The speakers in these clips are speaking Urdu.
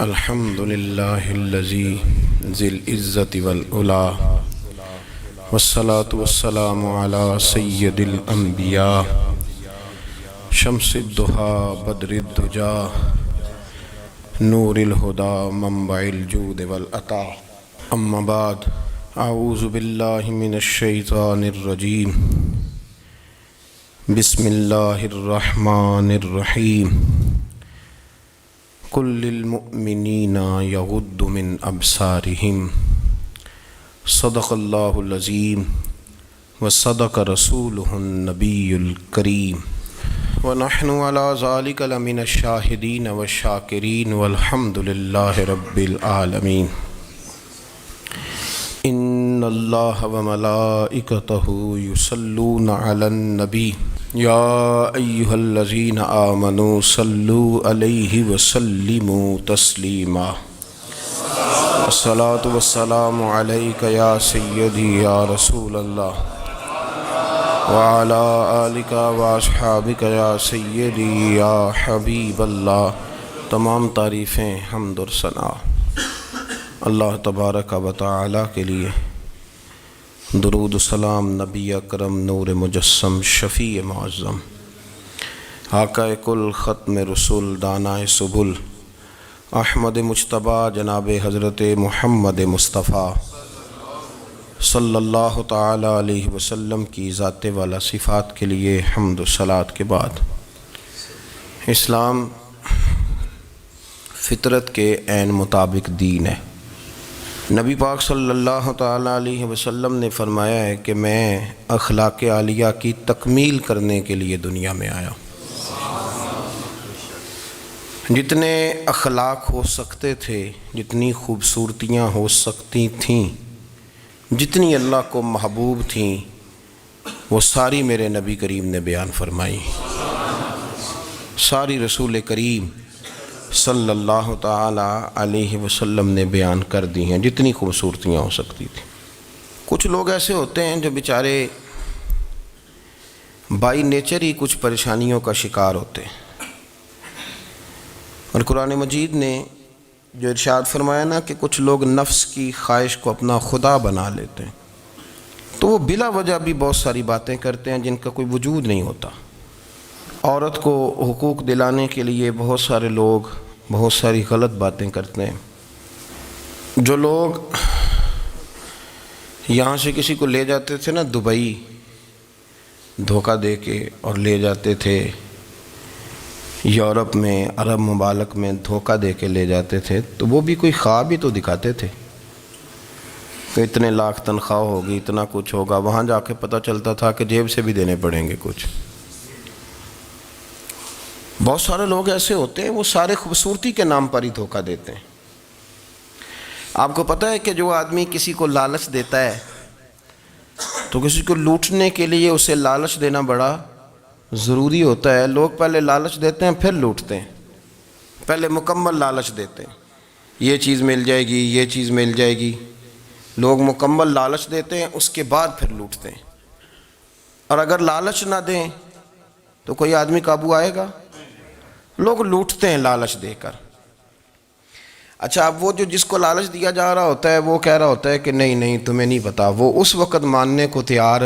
الحمد للہ الذی ذی العزت والعلا والصلاة والسلام علی سید الانبیاء شمس الضحیٰ بدر الدجا نور الہدی منبع الجود والعطا اما بعد اعوذ باللہ من الشیطان الرجیم بسم اللہ الرحمن الرحیم قل للمؤمنین یغضوا من ابصارہم صدق اللہ العظیم وصدق رسولہ النبی الکریم ونحن علی ذلک لمن الشاہدین والشاکرین والحمد للہ رب العالمین ان اللہ وملائکتہ یصلون علی النبی یا ایہا الذین آمنوا صلوا علیہ وسلموا تسلیما الصلاة والسلام علیک یا سیدی یا رسول اللہ وعلی آلک واصحابک یا سیدی یا حبیب اللہ۔ تمام تعریفیں حمد و ثنا اللہ تبارک و تعالی کے لیے، درود و سلام نبی اکرم نور مجسم شفیع معظم آقا کل ختم رسول دانائے سبل احمد مجتبیٰ جناب حضرت محمد مصطفیٰ صلی اللہ تعالی علیہ وسلم کی ذات والا صفات کے لیے حمد و صلوات کے بعد، اسلام فطرت کے عین مطابق دین ہے۔ نبی پاک صلی اللہ تعالی علیہ وسلم نے فرمایا ہے کہ میں اخلاق عالیہ کی تکمیل کرنے کے لیے دنیا میں آیا۔ جتنے اخلاق ہو سکتے تھے، جتنی خوبصورتیاں ہو سکتی تھیں، جتنی اللہ کو محبوب تھیں، وہ ساری میرے نبی کریم نے بیان فرمائی، ساری رسول کریم صلی اللہ تعالی علیہ وسلم نے بیان کر دی ہیں، جتنی خوبصورتیاں ہو سکتی تھیں۔ کچھ لوگ ایسے ہوتے ہیں جو بیچارے بائی نیچر ہی کچھ پریشانیوں کا شکار ہوتے ہیں، اور قرآن مجید نے جو ارشاد فرمایا نا کہ کچھ لوگ نفس کی خواہش کو اپنا خدا بنا لیتے ہیں، تو وہ بلا وجہ بھی بہت ساری باتیں کرتے ہیں جن کا کوئی وجود نہیں ہوتا۔ عورت کو حقوق دلانے کے لیے بہت سارے لوگ بہت ساری غلط باتیں کرتے ہیں۔ جو لوگ یہاں سے کسی کو لے جاتے تھے نا دبئی، دھوکہ دے کے اور لے جاتے تھے یورپ میں، عرب ممالک میں دھوکہ دے کے لے جاتے تھے، تو وہ بھی کوئی خواب ہی تو دکھاتے تھے کہ اتنے لاکھ تنخواہ ہوگی، اتنا کچھ ہوگا۔ وہاں جا کے پتہ چلتا تھا کہ جیب سے بھی دینے پڑیں گے کچھ۔ بہت سارے لوگ ایسے ہوتے ہیں، وہ سارے خوبصورتی کے نام پر ہی دھوکہ دیتے ہیں۔ آپ کو پتہ ہے کہ جو آدمی کسی کو لالچ دیتا ہے تو کسی کو لوٹنے کے لیے اسے لالچ دینا بڑا ضروری ہوتا ہے۔ لوگ پہلے لالچ دیتے ہیں پھر لوٹتے ہیں، پہلے مکمل لالچ دیتے ہیں، یہ چیز مل جائے گی، یہ چیز مل جائے گی۔ لوگ مکمل لالچ دیتے ہیں، اس کے بعد پھر لوٹتے ہیں۔ اور اگر لالچ نہ دیں تو کوئی آدمی قابو آئے گا؟ لوگ لوٹتے ہیں لالچ دے کر۔ اچھا، اب وہ جو جس کو لالچ دیا جا رہا ہوتا ہے وہ کہہ رہا ہوتا ہے کہ نہیں نہیں تمہیں نہیں پتا، وہ اس وقت ماننے کو تیار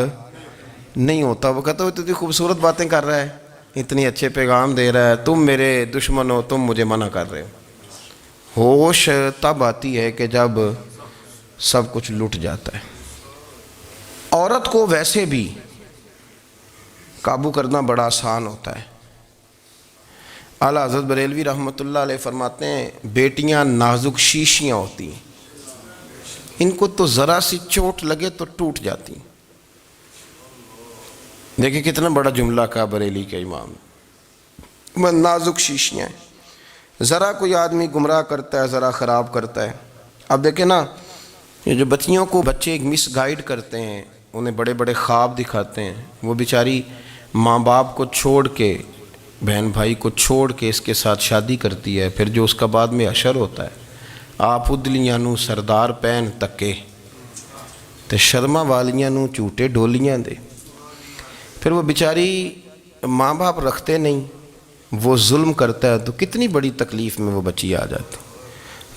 نہیں ہوتا۔ وہ کہتا ہے اتنی خوبصورت باتیں کر رہا ہے، اتنی اچھے پیغام دے رہا ہے، تم میرے دشمن ہو، تم مجھے منع کر رہے ہو۔ ہوش تب آتی ہے کہ جب سب کچھ لٹ جاتا ہے۔ عورت کو ویسے بھی قابو کرنا بڑا آسان ہوتا ہے۔ اعلیٰ حضرت بریلوی رحمۃ اللہ علیہ فرماتے ہیں بیٹیاں نازک شیشیاں ہوتی ہیں، ان کو تو ذرا سی چوٹ لگے تو ٹوٹ جاتی ہیں۔ دیکھیں کتنا بڑا جملہ کہا بریلی کے امام، نازک شیشیاں ہیں۔ ذرا کوئی آدمی گمراہ کرتا ہے، ذرا خراب کرتا ہے۔ اب دیکھیں نا، یہ جو بچیوں کو بچے مس گائیڈ کرتے ہیں، انہیں بڑے بڑے خواب دکھاتے ہیں، وہ بیچاری ماں باپ کو چھوڑ کے، بہن بھائی کو چھوڑ کے اس کے ساتھ شادی کرتی ہے، پھر جو اس کا بعد میں حشر ہوتا ہے، آپ ادلیاں نو سردار پہن تکے تے شرما والیاں نو جھوٹے ڈولیاں دے۔ پھر وہ بیچاری ماں باپ رکھتے نہیں، وہ ظلم کرتا ہے تو کتنی بڑی تکلیف میں وہ بچی آ جاتی۔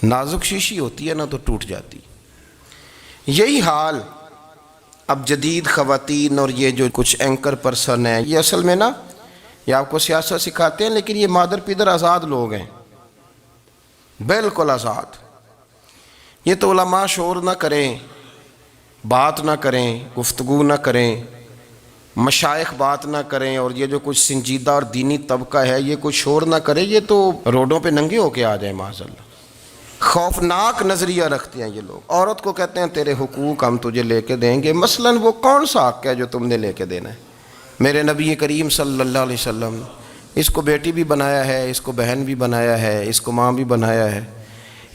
نازک شیشی ہوتی ہے نا تو ٹوٹ جاتی. یہی حال اب جدید خواتین اور یہ جو کچھ اینکر پرسن ہیں، یہ اصل میں نا یہ آپ کو سیاست سکھاتے ہیں، لیکن یہ مادر پیدر آزاد لوگ ہیں، بالکل آزاد. یہ تو علماء شور نہ کریں، بات نہ کریں، گفتگو نہ کریں، مشائخ بات نہ کریں، اور یہ جو کچھ سنجیدہ اور دینی طبقہ ہے یہ کچھ شور نہ کرے، یہ تو روڈوں پہ ننگے ہو کے آ جائیں معاذ اللہ. خوفناک نظریہ رکھتے ہیں یہ لوگ. عورت کو کہتے ہیں تیرے حقوق ہم تجھے لے کے دیں گے. مثلاً وہ کون سا حق ہے جو تم نے لے کے دینا ہے؟ میرے نبی کریم صلی اللہ علیہ وسلم اس کو بیٹی بھی بنایا ہے، اس کو بہن بھی بنایا ہے، اس کو ماں بھی بنایا ہے،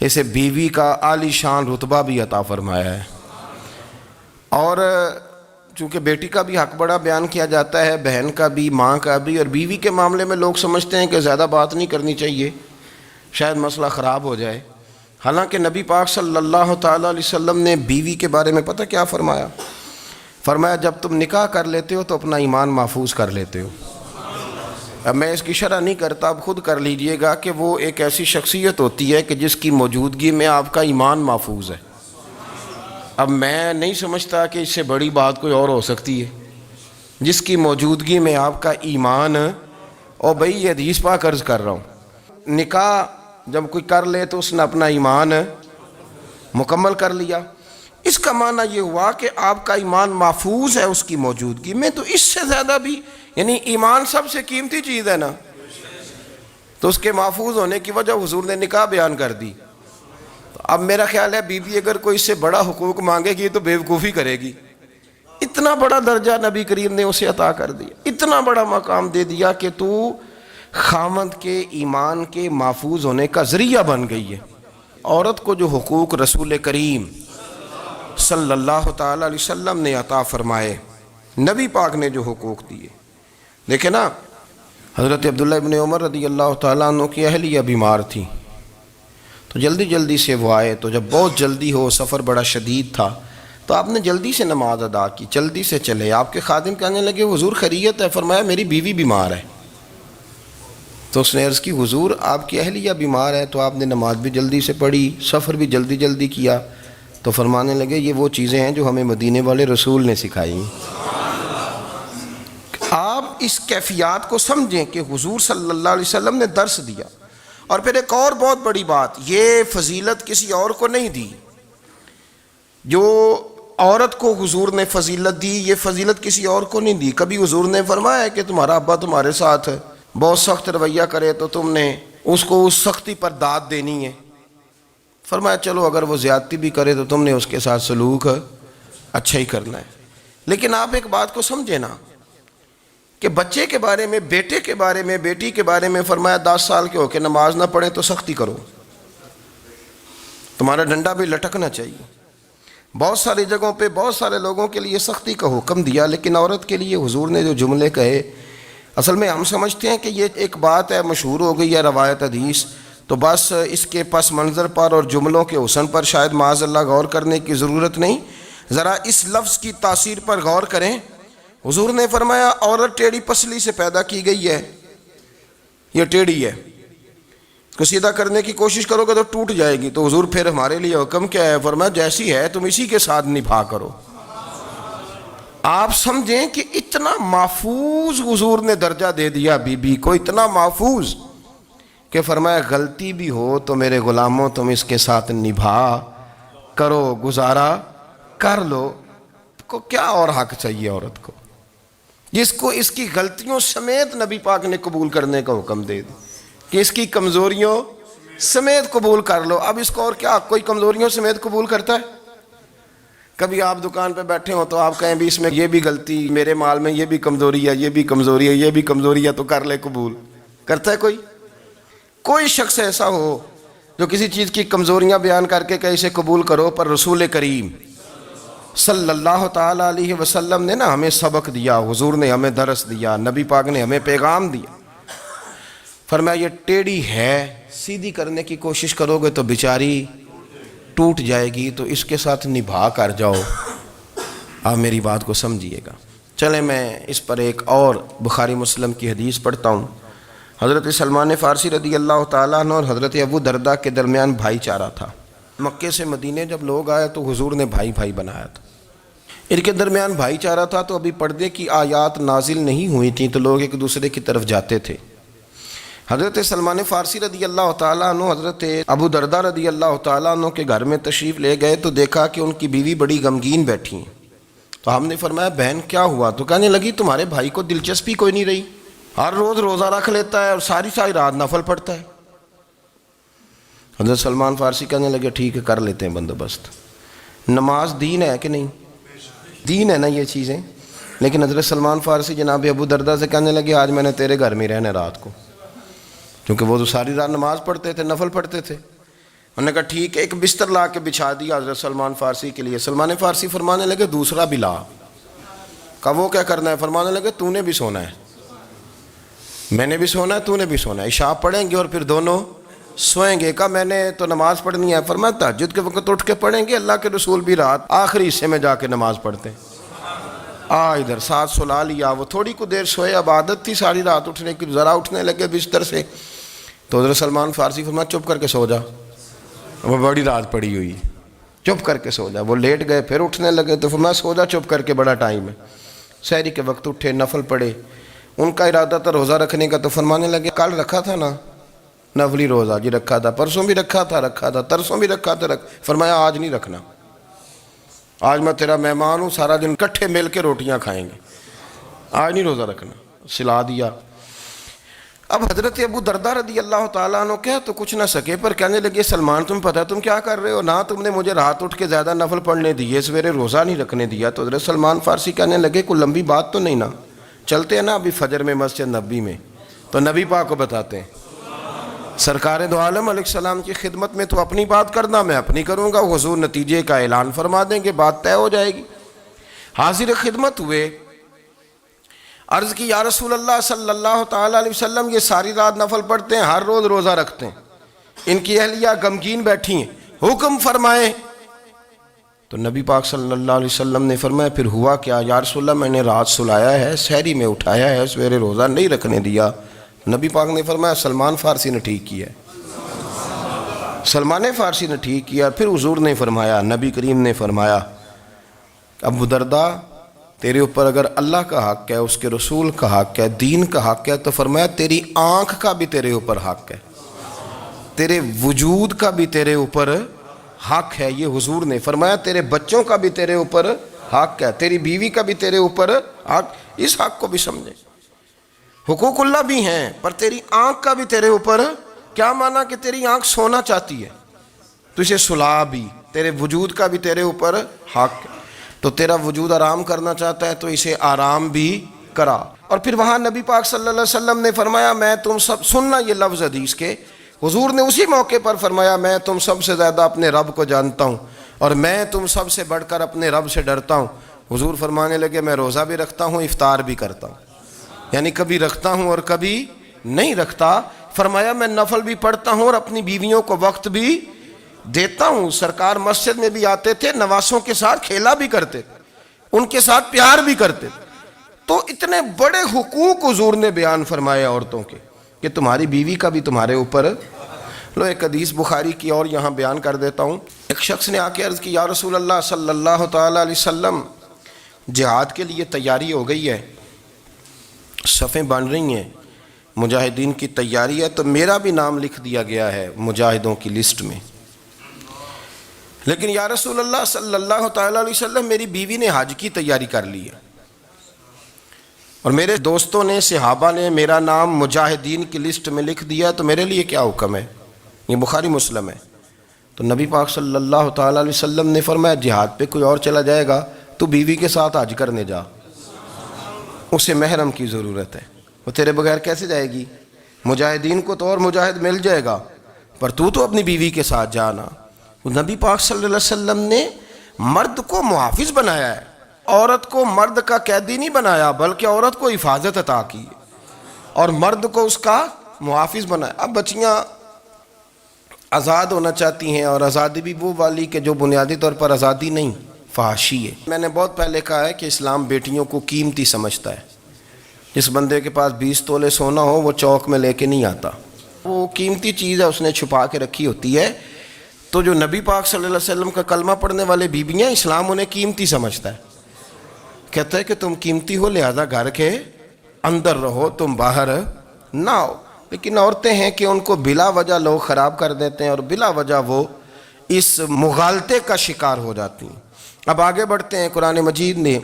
اسے بیوی کا عالی شان رتبہ بھی عطا فرمایا ہے. اور چونکہ بیٹی کا بھی حق بڑا بیان کیا جاتا ہے، بہن کا بھی، ماں کا بھی. اور بیوی کے معاملے میں لوگ سمجھتے ہیں کہ زیادہ بات نہیں کرنی چاہیے، شاید مسئلہ خراب ہو جائے. حالانکہ نبی پاک صلی اللہ تعالیٰ علیہ وسلم نے بیوی کے بارے میں پتہ کیا فرمایا؟ فرمایا جب تم نکاح کر لیتے ہو تو اپنا ایمان محفوظ کر لیتے ہو. اب میں اس کی شرح نہیں کرتا، اب خود کر لیجئے گا کہ وہ ایک ایسی شخصیت ہوتی ہے کہ جس کی موجودگی میں آپ کا ایمان محفوظ ہے. اب میں نہیں سمجھتا کہ اس سے بڑی بات کوئی اور ہو سکتی ہے، جس کی موجودگی میں آپ کا ایمان. اور بھئی یہ حدیث پاک عرض کر رہا ہوں، نکاح جب کوئی کر لے تو اس نے اپنا ایمان مکمل کر لیا. اس کا معنی یہ ہوا کہ آپ کا ایمان محفوظ ہے اس کی موجودگی میں. تو اس سے زیادہ بھی، یعنی ایمان سب سے قیمتی چیز ہے نا، تو اس کے محفوظ ہونے کی وجہ حضور نے نکاح بیان کر دی. اب میرا خیال ہے بیوی اگر کوئی اس سے بڑا حقوق مانگے گی تو بیوقوفی کرے گی. اتنا بڑا درجہ نبی کریم نے اسے عطا کر دیا، اتنا بڑا مقام دے دیا کہ تو خاوند کے ایمان کے محفوظ ہونے کا ذریعہ بن گئی ہے. عورت کو جو حقوق رسول کریم صلی اللہ تعالیٰ علیہ وسلم نے عطا فرمائے، نبی پاک نے جو حقوق دیے، دیکھیں نا، حضرت عبداللہ ابن عمر رضی اللہ تعالیٰ عنہ کی اہلیہ بیمار تھی تو جلدی سے وہ آئے. تو جب بہت جلدی ہو، سفر بڑا شدید تھا، تو آپ نے جلدی سے نماز ادا کی، جلدی سے چلے. آپ کے خادم کہنے لگے حضور خیریت ہے؟ فرمایا میری بیوی بیمار ہے. تو اس نے عرض کی حضور آپ کی اہلیہ بیمار ہے. تو آپ نے نماز بھی جلدی سے پڑھی، سفر بھی جلدی کیا. تو فرمانے لگے یہ وہ چیزیں ہیں جو ہمیں مدینے والے رسول نے سکھائی. آپ اس کیفیات کو سمجھیں کہ حضور صلی اللہ علیہ وسلم نے درس دیا. اور پھر ایک اور بہت بڑی بات، یہ فضیلت کسی اور کو نہیں دی. جو عورت کو حضور نے فضیلت دی، یہ فضیلت کسی اور کو نہیں دی. کبھی حضور نے فرمایا کہ تمہارا ابا تمہارے ساتھ بہت سخت رویہ کرے تو تم نے اس کو اس سختی پر داد دینی ہے. فرمایا چلو اگر وہ زیادتی بھی کرے تو تم نے اس کے ساتھ سلوک اچھا ہی کرنا ہے. لیکن آپ ایک بات کو سمجھے نا کہ بچے کے بارے میں، بیٹے کے بارے میں، بیٹی کے بارے میں فرمایا 10 سال کے ہو کے نماز نہ پڑھیں تو سختی کرو، تمہارا ڈنڈا بھی لٹکنا چاہیے. بہت ساری جگہوں پہ بہت سارے لوگوں کے لیے سختی کا حکم دیا، لیکن عورت کے لیے حضور نے جو جملے کہے، اصل میں ہم سمجھتے ہیں کہ یہ ایک بات ہے، مشہور ہو گئی ہے روایت حدیث، تو بس اس کے پس منظر پر اور جملوں کے حسن پر شاید معاذ اللہ غور کرنے کی ضرورت نہیں. ذرا اس لفظ کی تاثیر پر غور کریں. حضور نے فرمایا عورت ٹیڑھی پسلی سے پیدا کی گئی ہے، یہ ٹیڑھی ہے، اس کو سیدھا کرنے کی کوشش کرو گے تو ٹوٹ جائے گی. تو حضور پھر ہمارے لیے حکم کیا ہے؟ فرمایا جیسی ہے تم اسی کے ساتھ نبھا کرو. آپ سمجھیں کہ اتنا محفوظ حضور نے درجہ دے دیا بی بی کو، اتنا محفوظ کہ فرمایا غلطی بھی ہو تو میرے غلاموں تم اس کے ساتھ نبھا کرو، گزارا کر لو. کو کیا اور حق چاہیے عورت کو، جس کو اس کی غلطیوں سمیت نبی پاک نے قبول کرنے کا حکم دے دی کہ اس کی کمزوریوں سمیت قبول کر لو. اب اس کو اور کیا کوئی کمزوریوں سمیت قبول کرتا ہے؟ کبھی آپ دکان پہ بیٹھے ہو تو آپ کہیں بھی اس میں یہ بھی غلطی، میرے مال میں یہ بھی کمزوری ہے، یہ بھی کمزوری ہے، یہ بھی کمزوری ہے، تو کر لے قبول. کرتا ہے کوئی؟ کوئی شخص ایسا ہو جو کسی چیز کی کمزوریاں بیان کر کے کہ اسے قبول کرو؟ پر رسول کریم صلی اللہ تعالیٰ علیہ وسلم نے نا ہمیں سبق دیا، حضور نے ہمیں درس دیا، نبی پاک نے ہمیں پیغام دیا. فرمایا یہ ٹیڑھی ہے، سیدھی کرنے کی کوشش کرو گے تو بیچاری ٹوٹ جائے گی، تو اس کے ساتھ نبھا کر جاؤ. آپ میری بات کو سمجھیے گا. چلیں میں اس پر ایک اور بخاری مسلم کی حدیث پڑھتا ہوں. حضرت سلمان فارسی رضی اللہ تعالیٰ عنہ اور حضرت ابو دردہ کے درمیان بھائی چارہ تھا۔ مکے سے مدینے جب لوگ آئے تو حضور نے بھائی بھائی بنایا تھا، ان کے درمیان بھائی چارہ تھا، تو ابھی پردے کی آیات نازل نہیں ہوئی تھیں، تو لوگ ایک دوسرے کی طرف جاتے تھے۔ حضرت سلمان فارسی رضی اللہ تعالیٰ عنہ حضرت ابو دردہ رضی اللہ تعالیٰ عنہ کے گھر میں تشریف لے گئے تو دیکھا کہ ان کی بیوی بڑی غمگین بیٹھی ہیں۔ تو ہم نے فرمایا بہن کیا ہوا؟ تو کہنے لگی تمہارے بھائی کو دلچسپی کوئی نہیں رہی، ہر روز روزہ رکھ لیتا ہے اور ساری رات نفل پڑھتا ہے۔ حضرت سلمان فارسی کہنے لگے ٹھیک ہے، کر لیتے ہیں بندوبست۔ نماز دین ہے کہ نہیں؟ دین ہے نا یہ چیزیں۔ لیکن حضرت سلمان فارسی جناب ابو دردہ سے کہنے لگے آج میں نے تیرے گھر میں رہنا رات کو، کیونکہ وہ تو ساری رات نماز پڑھتے تھے، نفل پڑھتے تھے۔ انہوں نے کہا ٹھیک ہے، ایک بستر لا کے بچھا دیا حضرت سلمان فارسی کے لیے۔ سلمان فارسی فرمانے لگے دوسرا بھی لا۔ کہا وہ کیا کرنا ہے؟ فرمانے لگے تو نے بھی سونا ہے، میں نے بھی سونا ہے، تو نے بھی سونا ہے، عشاء پڑھیں گے اور پھر دونوں سوئیں گے۔ کہا میں نے تو نماز پڑھنی ہے۔ فرمایا تہجد کے وقت اٹھ کے پڑھیں گے، اللہ کے رسول بھی رات آخری حصے میں جا کے نماز پڑھتے ہیں۔ ادھر ساتھ سلا لیا، وہ تھوڑی کو دیر سوئے، اب عادت تھی ساری رات اٹھنے کی، ذرا اٹھنے لگے بستر سے تو حضرت سلمان فارسی فرمایا چپ کر کے سو جا، وہ بڑی رات پڑی ہوئی، چپ کر کے سو جا۔ وہ لیٹ گئے، پھر اٹھنے لگے تو فرمایا سو جا چپ کر کے، بڑا ٹائم ہے۔ سحری کے وقت اٹھے، نفل پڑھے، ان کا ارادہ تھا روزہ رکھنے کا، تو فرمانے لگے کل رکھا تھا نا نفلی روزہ؟ جی رکھا تھا۔ پرسوں بھی رکھا تھا، ترسوں بھی رکھا تھا۔ فرمایا آج نہیں رکھنا، آج میں تیرا مہمان ہوں، سارا دن کٹھے مل کے روٹیاں کھائیں گے، آج نہیں روزہ رکھنا۔ سلا دیا۔ اب حضرت ابو دردہ رضی اللہ تعالیٰ عنہ کہہ تو کچھ نہ سکے، پر کہنے لگے سلمان تمہیں پتہ ہے تم کیا کر رہے ہو؟ نہ تم نے مجھے رات اٹھ کے زیادہ نفل پڑھنے دیے، سویرے روزہ نہیں رکھنے دیا۔ تو حضرت سلمان فارسی کہنے لگے کوئی لمبی بات تو نہیں نا، چلتے ہیں نا ابھی فجر میں مسجد نبی میں، تو نبی پاک کو بتاتے ہیں۔ سرکار دو عالم علیہ السلام کی خدمت میں تو اپنی بات کرنا، میں اپنی کروں گا، حضور نتیجے کا اعلان فرما دیں گے، بات طے ہو جائے گی۔ حاضر خدمت ہوئے، عرض کی یا رسول اللہ صلی اللہ تعالیٰ علیہ وسلم یہ ساری رات نفل پڑھتے ہیں، ہر روز روزہ رکھتے ہیں، ان کی اہلیہ غمگین بیٹھی ہیں، حکم فرمائیں۔ تو نبی پاک صلی اللہ علیہ وسلم نے فرمایا پھر ہوا کیا؟ یا رسول اللہ میں نے رات سلایا ہے، سحری میں اٹھایا ہے، سویرے روزہ نہیں رکھنے دیا۔ نبی پاک نے فرمایا سلمان فارسی نے ٹھیک کیا ہے، سلمان فارسی نے ٹھیک کیا۔ پھر حضور نے فرمایا، نبی کریم نے فرمایا ابو دردہ تیرے اوپر اگر اللہ کا حق ہے، اس کے رسول کا حق ہے، دین کا حق ہے، تو فرمایا تیری آنکھ کا بھی تیرے اوپر حق ہے، تیرے وجود کا بھی تیرے اوپر حق ہے۔ یہ حضور نے فرمایا تیرے بچوں کا بھی تیرے اوپر حق ہے، تیری بیوی کا بھی تیرے اوپر حق۔ اس حق کو بھی سمجھے، حقوق اللہ بھی ہیں، پر تیری آنکھ کا بھی تیرے اوپر کیا مانا کہ تیری آنکھ سونا چاہتی ہے تو اسے سلا بھی، تیرے وجود کا بھی تیرے اوپر حق ہے، تو تیرا وجود آرام کرنا چاہتا ہے تو اسے آرام بھی کرا۔ اور پھر وہاں نبی پاک صلی اللہ علیہ وسلم نے فرمایا میں تم سب، سننا یہ لفظ حدیث کے، حضور نے اسی موقع پر فرمایا میں تم سب سے زیادہ اپنے رب کو جانتا ہوں اور میں تم سب سے بڑھ کر اپنے رب سے ڈرتا ہوں۔ حضور فرمانے لگے میں روزہ بھی رکھتا ہوں، افطار بھی کرتا ہوں، یعنی کبھی رکھتا ہوں اور کبھی نہیں رکھتا۔ فرمایا میں نفل بھی پڑھتا ہوں اور اپنی بیویوں کو وقت بھی دیتا ہوں۔ سرکار مسجد میں بھی آتے تھے، نواسوں کے ساتھ کھیلا بھی کرتے تھے، ان کے ساتھ پیار بھی کرتے تھے۔ تو اتنے بڑے حقوق حضور نے بیان فرمائے عورتوں کے کہ تمہاری بیوی کا بھی تمہارے اوپر۔ لو ایک حدیث بخاری کی اور یہاں بیان کر دیتا ہوں۔ ایک شخص نے آ کے عرض کی یا رسول اللہ صلی اللہ تعالیٰ علیہ وسلم جہاد کے لیے تیاری ہو گئی ہے، صفیں بن رہی ہیں، مجاہدین کی تیاری ہے، تو میرا بھی نام لکھ دیا گیا ہے مجاہدوں کی لسٹ میں، لیکن یا رسول اللہ صلی اللہ تعالیٰ علیہ وسلم میری بیوی نے حج کی تیاری کر لی ہے اور میرے دوستوں نے، صحابہ نے میرا نام مجاہدین کی لسٹ میں لکھ دیا، تو میرے لیے کیا حکم ہے؟ یہ بخاری مسلم ہے۔ تو نبی پاک صلی اللہ تعالیٰ علیہ وسلم نے فرمایا جہاد پہ کوئی اور چلا جائے گا تو بیوی کے ساتھ حج کرنے جا، اسے محرم کی ضرورت ہے، وہ تیرے بغیر کیسے جائے گی؟ مجاہدین کو تو اور مجاہد مل جائے گا، پر تو اپنی بیوی کے ساتھ جانا۔ نبی پاک صلی اللہ علیہ وسلم نے مرد کو محافظ بنایا ہے، عورت کو مرد کا قیدی نہیں بنایا، بلکہ عورت کو حفاظت عطا کی اور مرد کو اس کا محافظ بنایا۔ اب بچیاں آزاد ہونا چاہتی ہیں، اور آزادی بھی وہ والی کہ جو بنیادی طور پر آزادی نہیں، فحاشی ہے۔ میں نے بہت پہلے کہا ہے کہ اسلام بیٹیوں کو قیمتی سمجھتا ہے، جس بندے کے پاس 20 تولے سونا ہو وہ چوک میں لے کے نہیں آتا، وہ قیمتی چیز ہے، اس نے چھپا کے رکھی ہوتی ہے۔ تو جو نبی پاک صلی اللہ علیہ وسلم کا کلمہ پڑھنے والے بیویاں، اسلام انہیں قیمتی سمجھتا ہے، کہتا ہے کہ تم قیمتی ہو لہذا گھر کے اندر رہو، تم باہر نہ ہو۔ لیکن عورتیں ہیں کہ ان کو بلا وجہ لوگ خراب کر دیتے ہیں اور بلا وجہ وہ اس مغالطے کا شکار ہو جاتی ہیں۔ اب آگے بڑھتے ہیں۔ قرآن مجید نے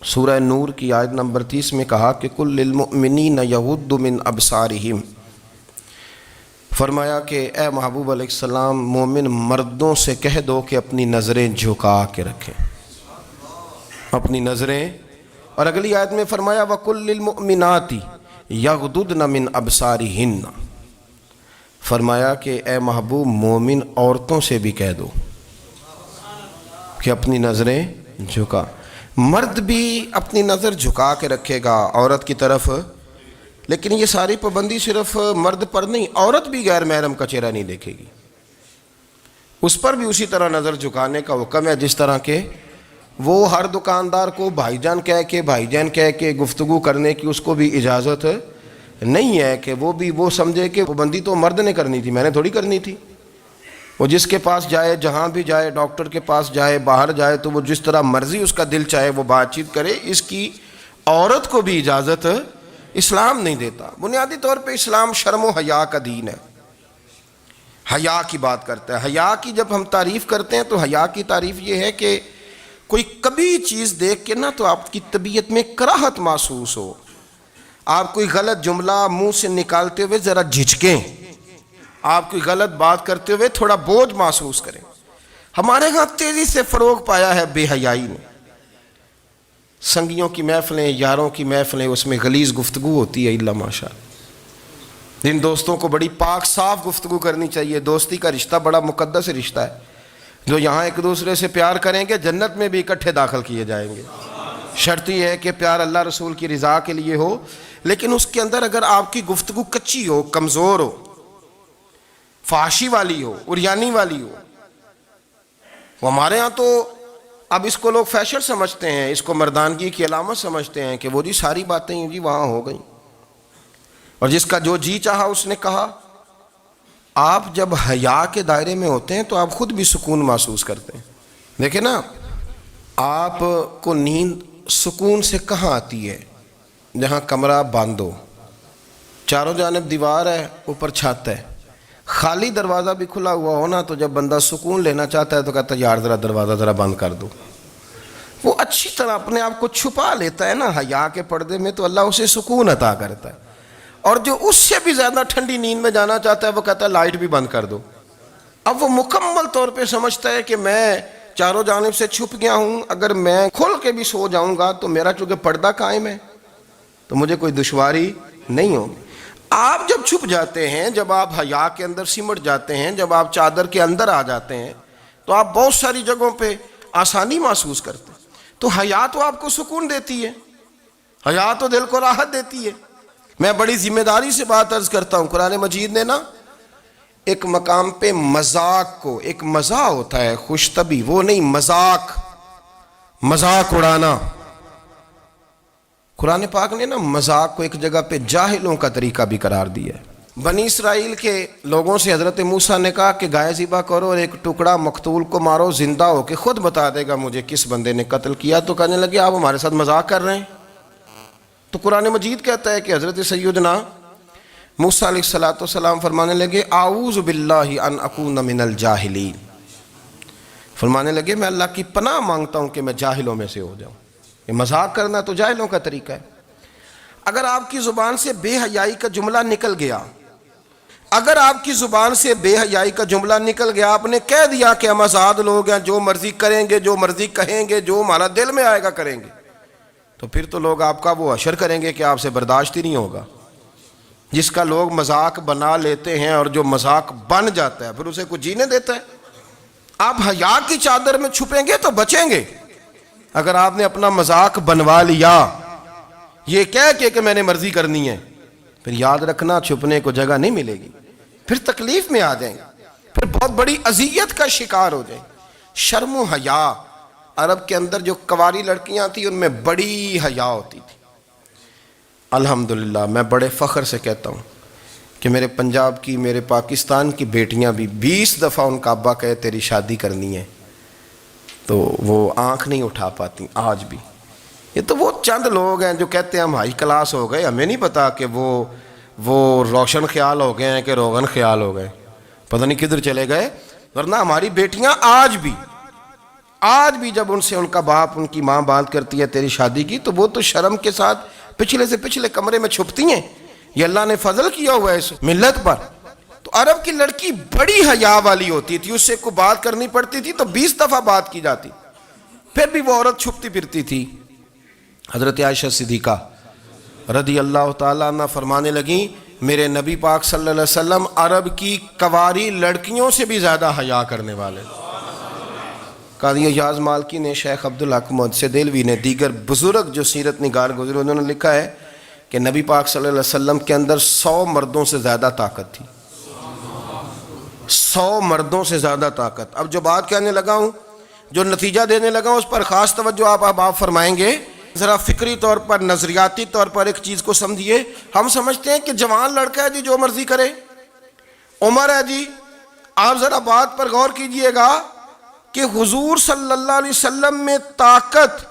سورہ نور کی آیت نمبر 30 میں کہا کہ کل للمؤمنین یغضوا من ابصارہم، فرمایا کہ اے محبوب علیہ السلام مومن مردوں سے کہہ دو کہ اپنی نظریں جھکا کے رکھیں، اپنی نظریں۔ اور اگلی آیت میں فرمایا وَقُلْ لِلْمُؤْمِنَاتِ یغضضن من ابصارہن، فرمایا کہ اے محبوب مومن عورتوں سے بھی کہہ دو کہ اپنی نظریں جھکا۔ مرد بھی اپنی نظر جھکا کے رکھے گا عورت کی طرف، لیکن یہ ساری پابندی صرف مرد پر نہیں، عورت بھی غیر محرم کا چہرہ نہیں دیکھے گی، اس پر بھی اسی طرح نظر جھکانے کا حکم ہے، جس طرح کہ وہ ہر دکاندار کو بھائی جان کہہ کے گفتگو کرنے کی اس کو بھی اجازت نہیں ہے کہ وہ بھی وہ سمجھے کہ پابندی تو مرد نے کرنی تھی، میں نے تھوڑی کرنی تھی۔ وہ جس کے پاس جائے، جہاں بھی جائے، ڈاکٹر کے پاس جائے، باہر جائے، تو وہ جس طرح مرضی اس کا دل چاہے وہ بات چیت کرے، اس کی عورت کو بھی اجازت اسلام نہیں دیتا۔ بنیادی طور پہ اسلام شرم و حیا کا دین ہے، حیا کی بات کرتا ہے۔ حیا کی جب ہم تعریف کرتے ہیں تو حیا کی تعریف یہ ہے کہ کوئی کبھی چیز دیکھ کے نہ تو آپ کی طبیعت میں کراہت محسوس ہو، آپ کوئی غلط جملہ منہ سے نکالتے ہوئے ذرا جھجکیں، آپ کوئی غلط بات کرتے ہوئے تھوڑا بوجھ محسوس کریں۔ ہمارے ہاں تیزی سے فروغ پایا ہے بے حیائی نے، سنگیوں کی محفلیں، یاروں کی محفلیں، اس میں غلیظ گفتگو ہوتی ہے، الا ماشاء اللہ۔ جن دوستوں کو بڑی پاک صاف گفتگو کرنی چاہیے، دوستی کا رشتہ بڑا مقدس رشتہ ہے، جو یہاں ایک دوسرے سے پیار کریں گے جنت میں بھی اکٹھے داخل کیے جائیں گے۔ شرط یہ ہے کہ پیار اللہ رسول کی رضا کے لیے ہو، لیکن اس کے اندر اگر آپ کی گفتگو کچی ہو، کمزور ہو، فحاشی والی ہو، عریانی والی ہو، وہ ہمارے ہاں تو اب اس کو لوگ فیشن سمجھتے ہیں، اس کو مردانگی کی علامت سمجھتے ہیں کہ وہ جی ساری باتیں جی وہاں ہو گئیں، اور جس کا جو جی چاہا اس نے کہا۔ آپ جب حیا کے دائرے میں ہوتے ہیں تو آپ خود بھی سکون محسوس کرتے ہیں۔ دیکھیں نا، آپ کو نیند سکون سے کہاں آتی ہے؟ جہاں کمرہ بند ہو، چاروں جانب دیوار ہے، اوپر چھت ہے، خالی دروازہ بھی کھلا ہوا ہو نا، تو جب بندہ سکون لینا چاہتا ہے تو کہتا ہے یار ذرا دروازہ ذرا بند کر دو۔ وہ اچھی طرح اپنے آپ کو چھپا لیتا ہے نا حیا کے پردے میں، تو اللہ اسے سکون عطا کرتا ہے۔ اور جو اس سے بھی زیادہ ٹھنڈی نیند میں جانا چاہتا ہے وہ کہتا ہے لائٹ بھی بند کر دو۔ اب وہ مکمل طور پہ سمجھتا ہے کہ میں چاروں جانب سے چھپ گیا ہوں، اگر میں کھل کے بھی سو جاؤں گا تو میرا چونکہ پردہ قائم ہے تو مجھے کوئی دشواری نہیں ہوگی۔ آپ جب چھپ جاتے ہیں، جب آپ حیا کے اندر سمٹ جاتے ہیں، جب آپ چادر کے اندر آ جاتے ہیں تو آپ بہت ساری جگہوں پہ آسانی محسوس کرتے ہیں۔ تو حیا تو آپ کو سکون دیتی ہے، حیا تو دل کو راحت دیتی ہے۔ میں بڑی ذمہ داری سے بات عرض کرتا ہوں، قرآن مجید نے نا ایک مقام پہ مذاق کو، ایک مزاح ہوتا ہے خوش طبی، وہ نہیں، مذاق اڑانا، قرآن پاک نے نا مذاق کو ایک جگہ پہ جاہلوں کا طریقہ بھی قرار دیا ہے۔ بنی اسرائیل کے لوگوں سے حضرت موسیٰ نے کہا کہ گائے ذبح کرو اور ایک ٹکڑا مقتول کو مارو، زندہ ہو کے خود بتا دے گا مجھے کس بندے نے قتل کیا۔ تو کہنے لگے آپ ہمارے ساتھ مذاق کر رہے ہیں۔ تو قرآن مجید کہتا ہے کہ حضرت سیدنا موسیٰ علیہ السلام فرمانے لگے اعوذ باللہ ان اکون من الجاہلین، فرمانے لگے میں اللہ کی پناہ مانگتا ہوں کہ میں جاہلوں میں سے ہو جاؤں۔ یہ مذاق کرنا تو جاہلوں کا طریقہ ہے۔ اگر آپ کی زبان سے بے حیائی کا جملہ نکل گیا، اگر آپ کی زبان سے بے حیائی کا جملہ نکل گیا، آپ نے کہہ دیا کہ ہم آزاد لوگ ہیں، جو مرضی کریں گے، جو مرضی کہیں گے، جو ہمارا دل میں آئے گا کریں گے، تو پھر تو لوگ آپ کا وہ حشر کریں گے کہ آپ سے برداشت ہی نہیں ہوگا۔ جس کا لوگ مذاق بنا لیتے ہیں اور جو مذاق بن جاتا ہے پھر اسے کوئی جینے دیتا ہے؟ آپ حیا کی چادر میں چھپیں گے تو بچیں گے۔ اگر آپ نے اپنا مذاق بنوا لیا یہ کہہ کے کہ میں نے مرضی کرنی ہے، پھر یاد رکھنا چھپنے کو جگہ نہیں ملے گی، پھر تکلیف میں آ جائیں گے، پھر بہت بڑی اذیت کا شکار ہو جائیں۔ شرم و حیا، عرب کے اندر جو کنواری لڑکیاں تھیں ان میں بڑی حیا ہوتی تھی، الحمدللہ میں بڑے فخر سے کہتا ہوں کہ میرے پنجاب کی، میرے پاکستان کی بیٹیاں بھی 20 دفعہ ان کا ابا کہے تیری شادی کرنی ہے تو وہ آنکھ نہیں اٹھا پاتی آج بھی۔ یہ تو وہ چند لوگ ہیں جو کہتے ہیں ہم ہائی کلاس ہو گئے، ہمیں نہیں پتا کہ وہ روشن خیال ہو گئے ہیں کہ روغن خیال ہو گئے، پتہ نہیں کدھر چلے گئے۔ ورنہ ہماری بیٹیاں آج بھی جب ان سے ان کا باپ، ان کی ماں بات کرتی ہے تیری شادی کی، تو وہ تو شرم کے ساتھ پچھلے سے پچھلے کمرے میں چھپتی ہیں۔ یہ اللہ نے فضل کیا ہوا ہے اس ملت پر۔ تو عرب کی لڑکی بڑی حیا والی ہوتی تھی، اس سے کوئی بات کرنی پڑتی تھی تو 20 دفعہ بات کی جاتی، پھر بھی وہ عورت چھپتی پھرتی تھی۔ حضرت عائشہ صدیقہ رضی اللہ تعالیٰ عنہ فرمانے لگیں میرے نبی پاک صلی اللہ علیہ وسلم عرب کی کواری لڑکیوں سے بھی زیادہ حیا کرنے والے۔ قاضی اعجاز مالکی نے، شیخ عبدالحق محدث دہلوی نے، دیگر بزرگ جو سیرت نگار گزرے انہوں نے لکھا ہے کہ نبی پاک صلی اللہ علیہ وسلم کے اندر 100 مردوں سے زیادہ طاقت تھی، 100 مردوں سے زیادہ طاقت۔ اب جو بات کہنے لگا ہوں، جو نتیجہ دینے لگا ہوں، اس پر خاص توجہ آپ فرمائیں گے۔ ذرا فکری طور پر، نظریاتی طور پر ایک چیز کو سمجھیے۔ ہم سمجھتے ہیں کہ جوان لڑکا ہے جی جو مرضی کرے، عمر ہے جی۔ آپ ذرا بات پر غور کیجئے گا کہ حضور صلی اللہ علیہ وسلم میں طاقت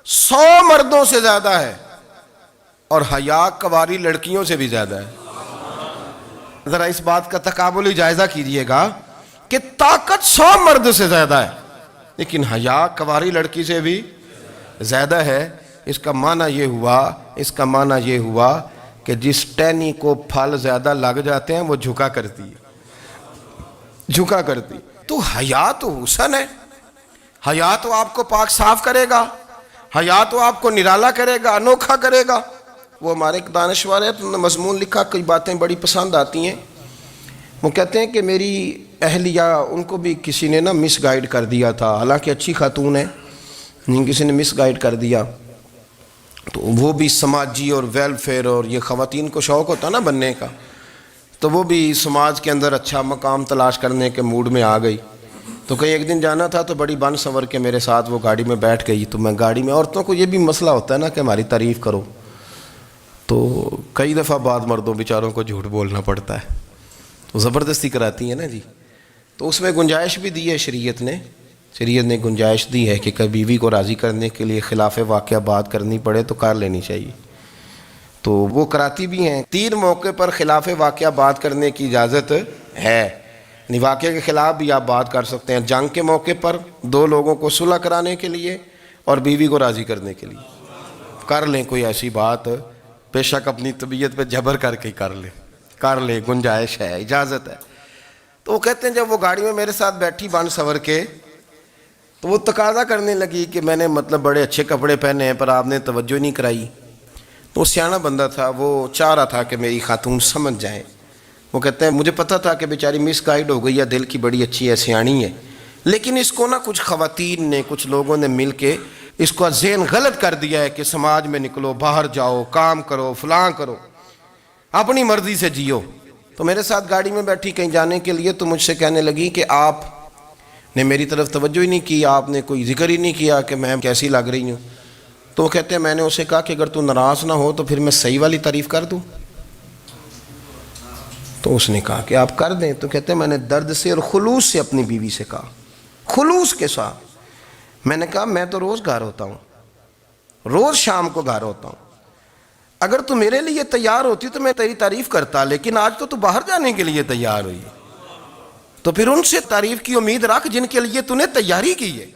100 مردوں سے زیادہ ہے اور حیا کواری لڑکیوں سے بھی زیادہ ہے۔ ذرا اس بات کا تقابلی جائزہ کیجئے گا کہ طاقت 100 مرد سے زیادہ ہے لیکن حیا کواری لڑکی سے بھی زیادہ ہے۔ اس کا معنی یہ ہوا کہ جس ٹہنی کو پھل زیادہ لگ جاتے ہیں وہ جھکا کرتی۔ تو حیا تو حسن ہے، حیا تو آپ کو پاک صاف کرے گا، حیا تو آپ کو نرالا کرے گا، انوکھا کرے گا۔ وہ ہمارے ایک دانشور ہے، انہوں نے مضمون لکھا، کئی باتیں بڑی پسند آتی ہیں۔ وہ کہتے ہیں کہ میری اہلیہ، ان کو بھی کسی نے مس گائیڈ کر دیا تھا، حالانکہ اچھی خاتون ہے، کسی نے مس گائیڈ کر دیا۔ تو وہ بھی سماجی اور ویلفیئر اور یہ خواتین کو شوق ہوتا نا بننے کا، تو وہ بھی سماج کے اندر اچھا مقام تلاش کرنے کے موڈ میں آ گئی۔ تو کہیں ایک دن جانا تھا تو بڑی بن سنور کے میرے ساتھ وہ گاڑی میں بیٹھ گئی۔ تو میں گاڑی میں، عورتوں کو یہ بھی مسئلہ ہوتا ہے نا کہ ہماری تعریف کرو، تو کئی دفعہ بعد مردوں بیچاروں کو جھوٹ بولنا پڑتا ہے، تو زبردستی کراتی ہیں نا جی۔ تو اس میں گنجائش بھی دی ہے شریعت نے گنجائش دی ہے کہ کبھی بیوی کو راضی کرنے کے لیے خلاف واقعہ بات کرنی پڑے تو کر لینی چاہیے، تو وہ کراتی بھی ہیں۔ 3 موقع پر خلاف واقعہ بات کرنے کی اجازت ہے، یعنی واقعہ کے خلاف بھی آپ بات کر سکتے ہیں۔ جنگ کے موقع پر 2 لوگوں کو صلح کرانے کے لیے اور بیوی کو راضی کرنے کے لیے کر لیں کوئی ایسی بات، بے شک اپنی طبیعت پہ جبر کر کے کر لیں، گنجائش ہے، اجازت ہے۔ تو وہ کہتے ہیں جب وہ گاڑی میں میرے ساتھ بیٹھی بن سنور کے، تو وہ تقاضا کرنے لگی کہ میں نے بڑے اچھے کپڑے پہنے ہیں پر آپ نے توجہ نہیں کرائی۔ تو وہ سیاںا بندہ تھا، وہ چاہ رہا تھا کہ میری خاتون سمجھ جائیں۔ وہ کہتے ہیں مجھے پتہ تھا کہ بیچاری مس گائیڈ ہو گئی ہے، دل کی بڑی اچھی ہے، سیاਣੀ ہے، لیکن اس کو کچھ خواتین نے، کچھ لوگوں نے مل کے اس کو ذہن غلط کر دیا ہے کہ سماج میں نکلو، باہر جاؤ، کام کرو، فلاں کرو، اپنی مرضی سے جیو۔ تو میرے ساتھ گاڑی میں بیٹھی کہیں جانے کے لیے، تو مجھ سے کہنے لگی کہ آپ نے میری طرف توجہ ہی نہیں کی، آپ نے کوئی ذکر ہی نہیں کیا کہ میں کیسی لگ رہی ہوں۔ تو وہ کہتے ہیں میں نے اسے کہا کہ اگر تو ناراض نہ ہو تو پھر میں صحیح والی تعریف کر دوں۔ تو اس نے کہا کہ آپ کر دیں۔ تو کہتے ہیں میں نے درد سے اور خلوص سے اپنی بیوی سے کہا، خلوص کے ساتھ میں نے کہا میں تو روز گھر ہوتا ہوں، روز شام کو گھر ہوتا ہوں، اگر تو میرے لیے تیار ہوتی تو میں تیری تعریف کرتا، لیکن آج تو باہر جانے کے لیے تیار ہوئی، تو پھر ان سے تعریف کی امید رکھ جن کے لیے تو نے تیاری کی ہے۔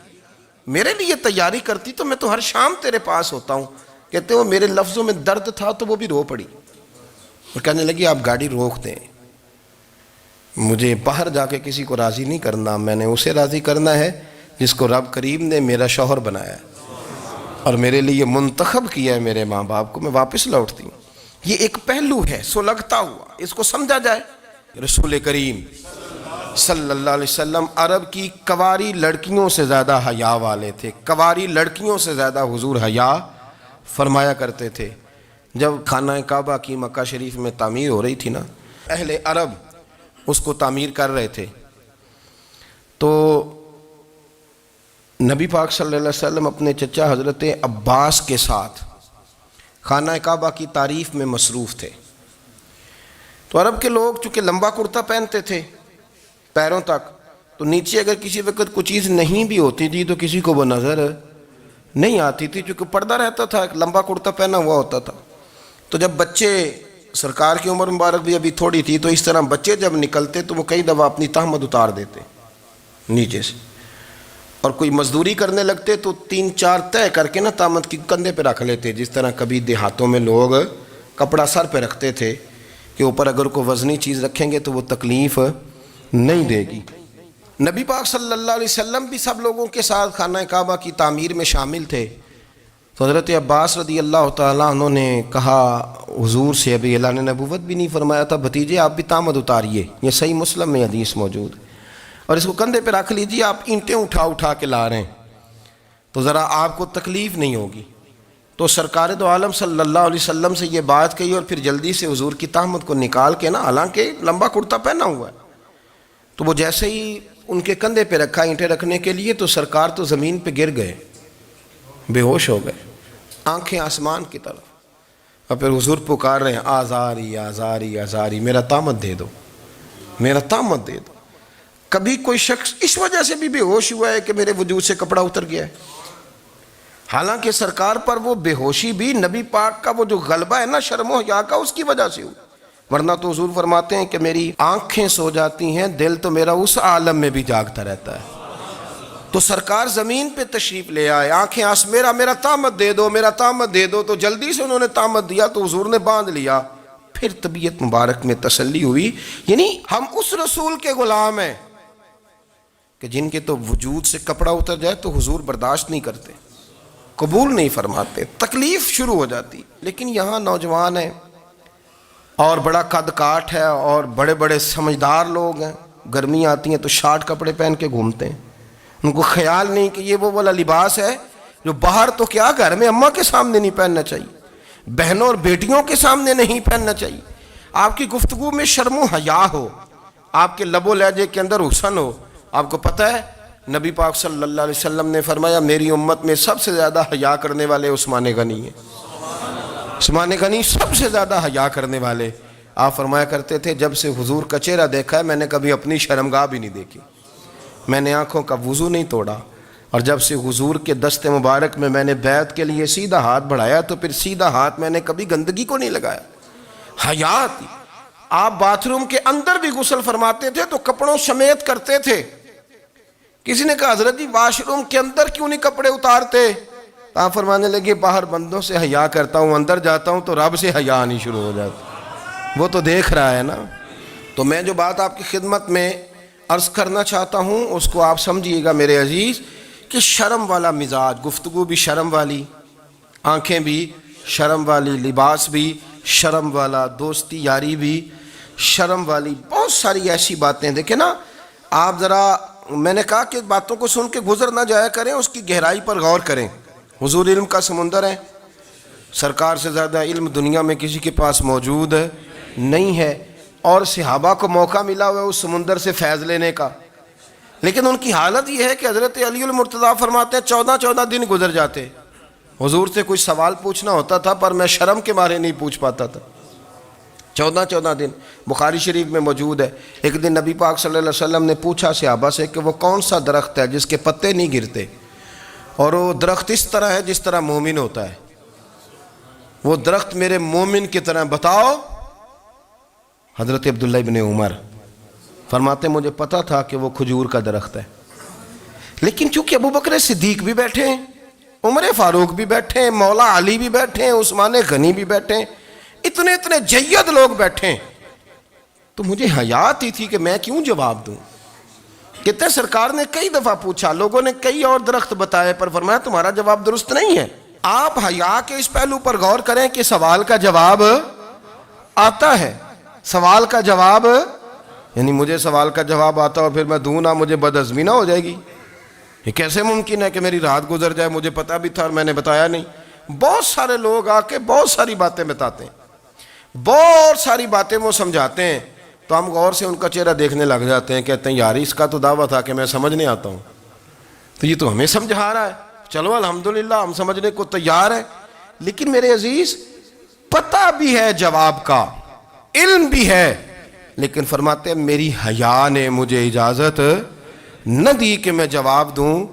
میرے لیے تیاری کرتی تو میں تو ہر شام تیرے پاس ہوتا ہوں۔ کہتے وہ میرے لفظوں میں درد تھا تو وہ بھی رو پڑی، اور کہنے لگی آپ گاڑی روک دیں، مجھے باہر جا کے کسی کو راضی نہیں کرنا، میں نے اسے راضی کرنا ہے جس کو رب کریم نے میرا شوہر بنایا ہے اور میرے لیے منتخب کیا ہے میرے ماں باپ کو، میں واپس لوٹتی ہوں۔ یہ ایک پہلو ہے سلگتا ہوا، اس کو سمجھا جائے۔ رسول کریم صلی اللہ علیہ وسلم عرب کی کواری لڑکیوں سے زیادہ حیا والے تھے، کواری لڑکیوں سے زیادہ حضور حیا فرمایا کرتے تھے۔ جب خانہ کعبہ کی مکہ شریف میں تعمیر ہو رہی تھی نا، اہل عرب اس کو تعمیر کر رہے تھے، تو نبی پاک صلی اللہ علیہ وسلم اپنے چچا حضرت عباس کے ساتھ خانہ کعبہ کی تعریف میں مصروف تھے۔ تو عرب کے لوگ چونکہ لمبا کرتا پہنتے تھے پیروں تک، تو نیچے اگر کسی وقت کوئی چیز نہیں بھی ہوتی تھی تو کسی کو وہ نظر نہیں آتی تھی، چونکہ پردہ رہتا تھا، ایک لمبا کرتا پہنا ہوا ہوتا تھا۔ تو جب بچے، سرکار کی عمر مبارک بھی ابھی تھوڑی تھی، تو اس طرح بچے جب نکلتے تو وہ کئی دفعہ اپنی تہمد اتار دیتے نیچے سے، اور کوئی مزدوری کرنے لگتے تو 3-4 طے کر کے نا تہمد کی کندھے پہ رکھ لیتے، جس طرح کبھی دیہاتوں میں لوگ کپڑا سر پہ رکھتے تھے کہ اوپر اگر کوئی وزنی چیز رکھیں گے تو وہ تکلیف نہیں دے گی۔ نبی پاک صلی اللہ علیہ وسلم بھی سب لوگوں کے ساتھ خانہ کعبہ کی تعمیر میں شامل تھے۔ تو حضرت عباس رضی اللہ تعالیٰ عنہ نے کہا حضور سے، ابھی اعلان نبوت بھی نہیں فرمایا تھا، بھتیجے آپ بھی تہمد اتاریے، یہ صحیح مسلم میں حدیث موجود ہے، اور اس کو کندھے پہ رکھ لیجیے، آپ اینٹیں اٹھا اٹھا کے لا رہے ہیں تو ذرا آپ کو تکلیف نہیں ہوگی۔ تو سرکار دو عالم صلی اللہ علیہ وسلم سے یہ بات کہی، اور پھر جلدی سے حضور کی تہمد کو نکال کے نا، حالانکہ لمبا کرتا پہنا ہوا ہے، تو وہ جیسے ہی ان کے کندھے پہ رکھا اینٹیں رکھنے کے لیے، تو سرکار تو زمین پہ گر گئے، بے ہوش ہو گئے، آنکھیں آسمان کی طرف، اور پھر حضور پکار رہے ہیں آزاری آزاری آزاری، میرا تہمد دے دو، میرا تہمد دے دو۔ کبھی کوئی شخص اس وجہ سے بھی بے ہوش ہوا ہے کہ میرے وجود سے کپڑا اتر گیا ہے؟ حالانکہ سرکار پر وہ بے ہوشی بھی نبی پاک کا وہ جو غلبہ ہے نا شرم و حیا کا، اس کی وجہ سے ہوئی، ورنہ تو حضور فرماتے ہیں کہ میری آنکھیں سو جاتی ہیں، دل تو میرا اس عالم میں بھی جاگتا رہتا ہے۔ تو سرکار زمین پہ تشریف لے آئے، آنکھیں میرا تہمد دے دو، میرا تہمد دے دو، تو جلدی سے انہوں نے تہمد دیا تو حضور نے باندھ لیا۔ پھر طبیعت مبارک میں تسلی ہوئی، یعنی ہم اس رسول کے غلام ہیں کہ جن کے تو وجود سے کپڑا اتر جائے تو حضور برداشت نہیں کرتے، قبول نہیں فرماتے، تکلیف شروع ہو جاتی۔ لیکن یہاں نوجوان ہیں اور بڑا قد کاٹ ہے اور بڑے بڑے سمجھدار لوگ ہیں، گرمی آتی ہیں تو شارٹ کپڑے پہن کے گھومتے ہیں، ان کو خیال نہیں کہ یہ وہ والا لباس ہے جو باہر تو کیا گھر میں اماں کے سامنے نہیں پہننا چاہیے، بہنوں اور بیٹیوں کے سامنے نہیں پہننا چاہیے۔ آپ کی گفتگو میں شرم و حیا ہو، آپ کے لب و لہجے کے اندر حسن ہو۔ آپ کو پتہ ہے نبی پاک صلی اللہ علیہ وسلم نے فرمایا میری امت میں سب سے زیادہ حیا کرنے والے عثمان غنی ہیں، عثمان غنی سب سے زیادہ حیا کرنے والے۔ آپ فرمایا کرتے تھے جب سے حضور کا چہرہ دیکھا ہے میں نے کبھی اپنی شرمگاہ بھی نہیں دیکھی، میں نے آنکھوں کا وضو نہیں توڑا، اور جب سے حضور کے دست مبارک میں نے بیعت کے لیے سیدھا ہاتھ بڑھایا تو پھر سیدھا ہاتھ میں نے کبھی گندگی کو نہیں لگایا، حیا تھی۔ آپ باتھ روم کے اندر بھی غسل فرماتے تھے تو کپڑوں سمیت کرتے تھے۔ کسی نے کہا حضرت جی واش روم کے اندر کیوں نہیں کپڑے اتارتے؟ آپ فرمانے لگے باہر بندوں سے حیا کرتا ہوں، اندر جاتا ہوں تو رب سے حیا آنی شروع ہو جاتی، وہ تو دیکھ رہا ہے نا۔ تو میں جو بات آپ کی خدمت میں عرض کرنا چاہتا ہوں اس کو آپ سمجھیے گا میرے عزیز، کہ شرم والا مزاج، گفتگو بھی شرم والی، آنکھیں بھی شرم والی، لباس بھی شرم والا، دوستی یاری بھی شرم والی، بہت ساری ایسی باتیں۔ دیکھیں نا آپ ذرا، میں نے کہا کہ باتوں کو سن کے گزر نہ جایا کریں، اس کی گہرائی پر غور کریں۔ حضور علم کا سمندر ہے، سرکار سے زیادہ علم دنیا میں کسی کے پاس موجود نہیں ہے، اور صحابہ کو موقع ملا ہوا ہے اس سمندر سے فیض لینے کا، لیکن ان کی حالت یہ ہے کہ حضرت علی المرتضیٰ فرماتے ہیں 14 دن گزر جاتے، حضور سے کوئی سوال پوچھنا ہوتا تھا پر میں شرم کے مارے نہیں پوچھ پاتا تھا۔ 14 دن بخاری شریف میں موجود ہے۔ ایک دن نبی پاک صلی اللہ علیہ وسلم نے پوچھا صحابہ سے کہ وہ کون سا درخت ہے جس کے پتے نہیں گرتے، اور وہ درخت اس طرح ہے جس طرح مومن ہوتا ہے، وہ درخت میرے مومن کی طرح بتاؤ۔ حضرت عبداللہ ابن عمر فرماتے مجھے پتا تھا کہ وہ کھجور کا درخت ہے، لیکن چونکہ ابو بکر صدیق بھی بیٹھے ہیں، عمر فاروق بھی بیٹھے ہیں، مولا علی بھی بیٹھے ہیں، عثمان غنی بھی بیٹھے ہیں، اتنے جید لوگ بیٹھے ہیں، تو مجھے حیا آتی تھی کہ میں کیوں جواب دوں۔ کہتے ہیں سرکار نے کئی دفعہ پوچھا، لوگوں نے کئی اور درخت بتائے، پر فرمایا تمہارا جواب درست نہیں ہے۔ آپ حیا کے اس پہلو پر غور کریں کہ سوال کا جواب آتا ہے، سوال کا جواب، یعنی مجھے سوال کا جواب آتا اور پھر میں دوں نہ، مجھے بدعزمی نہ ہو جائے گی؟ یہ کیسے ممکن ہے کہ میری رات گزر جائے، مجھے پتا بھی تھا اور میں نے بتایا نہیں؟ بہت سارے لوگ آ کے بہت ساری باتیں بتاتے ہیں، بہت ساری باتیں وہ سمجھاتے ہیں، تو ہم غور سے ان کا چہرہ دیکھنے لگ جاتے ہیں، کہتے ہیں یار اس کا تو دعویٰ تھا کہ میں سمجھنے آتا ہوں، تو یہ تو ہمیں سمجھا رہا ہے، چلو الحمدللہ ہم سمجھنے کو تیار ہیں۔ لیکن میرے عزیز پتہ بھی ہے جواب کا، علم بھی ہے، لیکن فرماتے ہیں میری حیا نے مجھے اجازت نہ دی کہ میں جواب دوں۔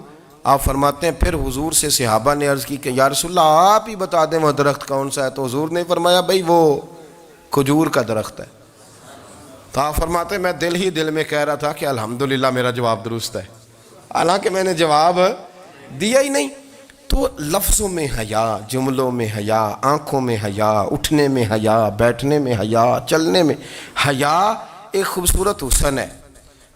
آپ فرماتے ہیں پھر حضور سے صحابہ نے عرض کی کہ یا رسول اللہ آپ ہی بتا دیں وہ درخت کون سا ہے، تو حضور نے فرمایا بھئی وہ کھجور کا درخت ہے۔ تو آپ فرماتے ہیں میں دل میں کہہ رہا تھا کہ الحمدللہ میرا جواب درست ہے، حالانکہ میں نے جواب دیا ہی نہیں۔ تو لفظوں میں حیا، جملوں میں حیا، آنکھوں میں حیا، اٹھنے میں حیا، بیٹھنے میں حیا، چلنے میں حیا ایک خوبصورت حسن ہے۔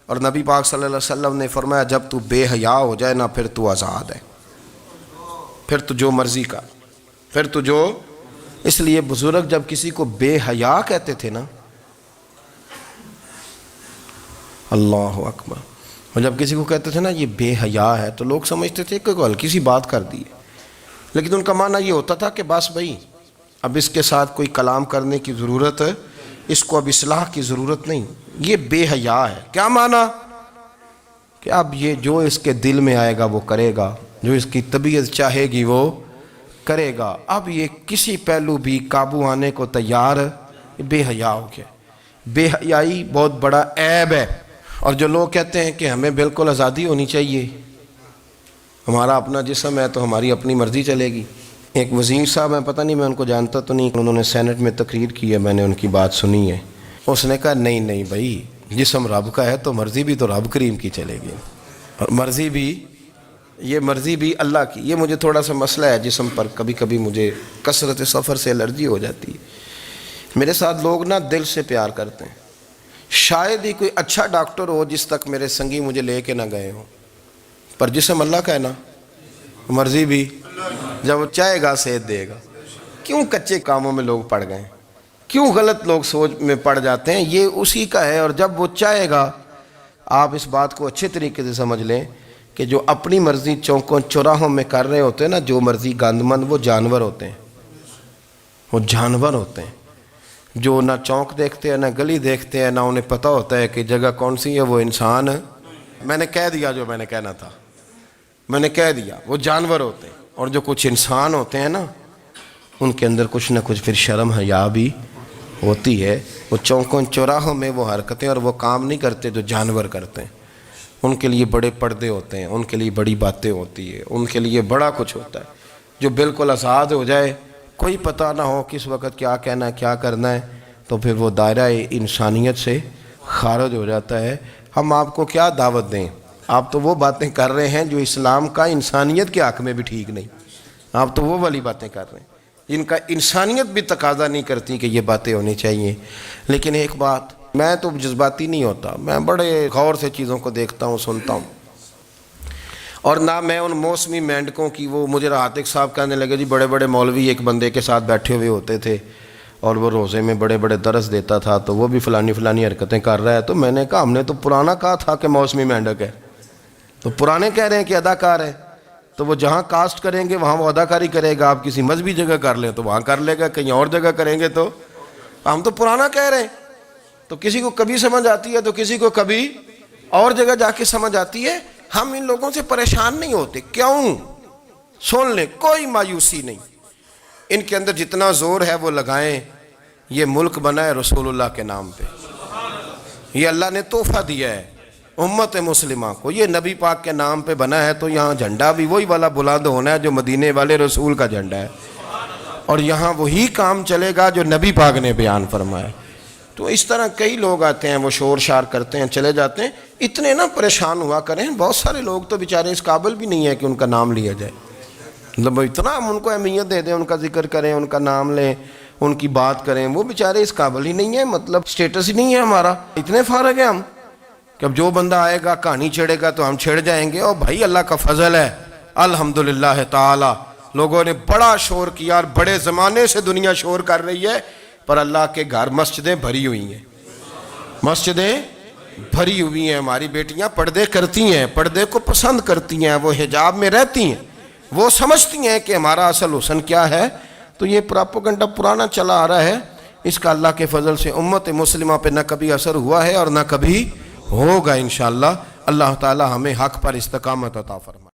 اور نبی پاک صلی اللہ علیہ وسلم نے فرمایا جب تو بے حیا ہو جائے نا پھر تو آزاد ہے، پھر تو جو مرضی کا، پھر تو جو۔ اس لیے بزرگ جب کسی کو بے حیا کہتے تھے نا، اللہ اکبر، اور جب کسی کو کہتے تھے نا یہ بے حیا ہے تو لوگ سمجھتے تھے کہ ہلکی سی بات کر دی ہے، لیکن ان کا معنی یہ ہوتا تھا کہ بس بھائی اب اس کے ساتھ کوئی کلام کرنے کی ضرورت ہے، اس کو اب اصلاح کی ضرورت نہیں، یہ بے حیا ہے۔ کیا معنی؟ کہ اب یہ جو اس کے دل میں آئے گا وہ کرے گا، جو اس کی طبیعت چاہے گی وہ کرے گا، اب یہ کسی پہلو بھی قابو آنے کو تیار بے حیا ہو گیا۔ بے حیائی بہت بڑا عیب ہے۔ اور جو لوگ کہتے ہیں کہ ہمیں بالکل آزادی ہونی چاہیے، ہمارا اپنا جسم ہے تو ہماری اپنی مرضی چلے گی۔ ایک وزیر صاحب ہیں، پتہ نہیں میں ان کو جانتا تو نہیں، انہوں نے سینٹ میں تقریر کی ہے، میں نے ان کی بات سنی ہے۔ اس نے کہا نہیں بھائی، جسم رب کا ہے تو مرضی بھی تو رب کریم کی چلے گی، اور مرضی بھی اللہ کی۔ یہ مجھے تھوڑا سا مسئلہ ہے جسم پر، کبھی کبھی مجھے کثرت سفر سے الرجی ہو جاتی ہے۔ میرے ساتھ لوگ نا دل سے پیار کرتے ہیں، شاید ہی کوئی اچھا ڈاکٹر ہو جس تک میرے سنگی مجھے لے کے نہ گئے ہوں، پر جسم اللہ کا ہے نا، مرضی بھی جب وہ چاہے گا صحت دے گا۔ کیوں کچے کاموں میں لوگ پڑ گئے، کیوں غلط لوگ سوچ میں پڑ جاتے ہیں؟ یہ اسی کا ہے، اور جب وہ چاہے گا، آپ اس بات کو اچھے طریقے سے سمجھ لیں کہ جو اپنی مرضی چوکوں چوراہوں میں کر رہے ہوتے ہیں نا، جو مرضی گاندمند، وہ جانور ہوتے ہیں، وہ جانور ہوتے ہیں جو نہ چونک دیکھتے ہیں، نہ گلی دیکھتے ہیں، نہ انہیں پتہ ہوتا ہے کہ جگہ کون سی ہے۔ وہ انسان، میں نے کہہ دیا جو میں نے کہنا تھا، میں نے کہہ دیا، وہ جانور ہوتے ہیں۔ اور جو کچھ انسان ہوتے ہیں نا، ان کے اندر کچھ نہ کچھ پھر شرم حیا بھی ہوتی ہے۔ وہ چوکوں چوراہوں میں وہ حرکتیں اور وہ کام نہیں کرتے جو جانور کرتے ہیں۔ ان کے لیے بڑے پردے ہوتے ہیں، ان کے لیے بڑی باتیں ہوتی ہے، ان کے لیے بڑا کچھ ہوتا ہے۔ جو بالکل آزاد ہو جائے، کوئی پتہ نہ ہو کس وقت کیا کہنا ہے کیا کرنا ہے، تو پھر وہ دائرہ انسانیت سے خارج ہو جاتا ہے۔ ہم آپ کو کیا دعوت دیں؟ آپ تو وہ باتیں کر رہے ہیں جو اسلام کا انسانیت کے حق میں بھی ٹھیک نہیں، آپ تو وہ والی باتیں کر رہے ہیں جن کا انسانیت بھی تقاضا نہیں کرتی کہ یہ باتیں ہونی چاہیے۔ لیکن ایک بات، میں تو جذباتی نہیں ہوتا، میں بڑے غور سے چیزوں کو دیکھتا ہوں، سنتا ہوں، اور نہ میں ان موسمی مینڈکوں کی۔ وہ مجھے عاتق صاحب کہنے لگے جی بڑے بڑے مولوی ایک بندے کے ساتھ بیٹھے ہوئے ہوتے تھے اور وہ روزے میں بڑے بڑے درس دیتا تھا، تو وہ بھی فلانی حرکتیں کر رہا ہے۔ تو میں نے کہا ہم نے تو پرانا کہا تھا کہ موسمی مینڈک ہے، تو پرانے کہہ رہے ہیں کہ اداکار ہے، تو وہ جہاں کاسٹ کریں گے وہاں وہ اداکاری کرے گا۔ آپ کسی مذہبی جگہ کر لیں تو وہاں کر لے گا، کہیں اور جگہ کریں گے تو ہم تو پرانا کہہ رہے ہیں۔ تو کسی کو کبھی سمجھ آتی ہے تو کسی کو کبھی اور جگہ جا کے سمجھ آتی ہے۔ ہم ان لوگوں سے پریشان نہیں ہوتے، کیوں؟ سن لیں، کوئی مایوسی نہیں، ان کے اندر جتنا زور ہے وہ لگائیں۔ یہ ملک بنا ہے رسول اللہ کے نام پہ، یہ اللہ نے تحفہ دیا ہے امت مسلمہ کو، یہ نبی پاک کے نام پہ بنا ہے، تو یہاں جھنڈا بھی وہی والا بلند ہونا ہے جو مدینے والے رسول کا جھنڈا ہے، اور یہاں وہی کام چلے گا جو نبی پاک نے بیان فرمایا۔ تو اس طرح کئی لوگ آتے ہیں، وہ شور شار کرتے ہیں، چلے جاتے ہیں۔ اتنے نہ پریشان ہوا کریں، بہت سارے لوگ تو بیچارے اس قابل بھی نہیں ہے کہ ان کا نام لیا جائے، مطلب اتنا ہم ان کو اہمیت دے دیں، ان کا ذکر کریں، ان کا نام لیں، ان کی بات کریں، وہ بیچارے اس قابل ہی نہیں ہے، مطلب سٹیٹس ہی نہیں ہے ہمارا۔ اتنے فارغ ہیں ہم کہ اب جو بندہ آئے گا کہانی چھیڑے گا تو ہم چھیڑ جائیں گے۔ اور بھائی اللہ کا فضل ہے الحمدللہ تعالی، لوگوں نے بڑا شور کیا، اور بڑے زمانے سے دنیا شور کر رہی ہے، پر اللہ کے گھر مسجدیں بھری ہوئی ہیں، مسجدیں بھری ہوئی ہیں۔ ہماری بیٹیاں پردے کرتی ہیں، پردے کو پسند کرتی ہیں، وہ حجاب میں رہتی ہیں، وہ سمجھتی ہیں کہ ہمارا اصل حسن کیا ہے۔ تو یہ پراپوگنڈا پرانا چلا آ رہا ہے، اس کا اللہ کے فضل سے امت مسلمہ پہ نہ کبھی اثر ہوا ہے اور نہ کبھی ہوگا انشاءاللہ۔ اللہ تعالی ہمیں حق پر استقامت عطا فرمائے۔